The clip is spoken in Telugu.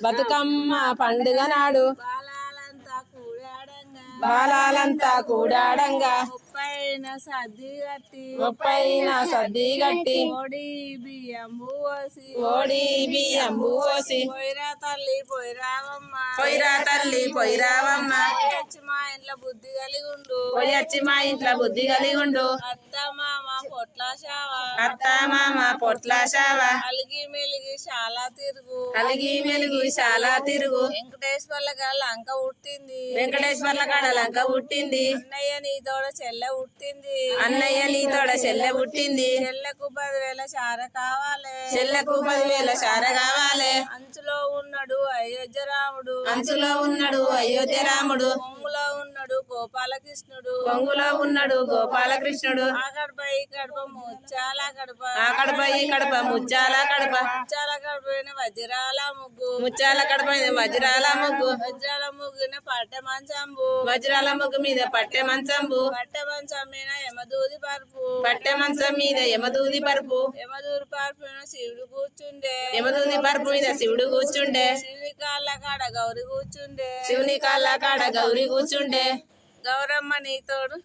బతుకమ్మ పండుగ నాడు బాలాలంతా కూడాడంగా ముప్పైన సద్ది గట్టి ఓడి బియ్యం పోసి పోయిరా తల్లి పోయిరావమ్మ వచ్చి మా ఇంట్లో బుద్ధి కలిగి ఉండు పోయొచ్చి మా ఇంట్లో బుద్ధి కలిగి ఉండు అత్త మామ పొట్ల శావ అలిగి మెలిగి చాలా తిరుగు వెంకటేశ్వర్ల కాడ లంక పుట్టింది వెంకటేశ్వర్ల కాడ లంక పుట్టింది అన్నయ్య నీతోడ చెల్లె పుట్టింది చెల్లె పుట్టింది చెల్లెకు 10,000 చార కావాలి చెల్లెకు 10,000 చార కావాలి అంచులో ఉన్నాడు అయోధ్య రాముడు కొంగులో ఉన్నాడు గోపాలకృష్ణుడు ఆకడప ఈ కడప ముచ్చాల కడప ముచ్చాల కడప వజ్రాల ముగ్గు వజ్రాల ముగ్గున పట్టె మంచంబు వజ్రాల ముగ్గు మీద పట్టె మంచంబు పట్టె మంచం మీద యమదూది పరుపు యమదూది పరుపు శివుడు కూర్చుండే యమదూది పరుపు మీద శివుడు కూర్చుండే శివుని కాళ్ళ కాడ గౌరి కూర్చుండే గౌరీ కూర్చుండే గౌరమ్మ నీతోడు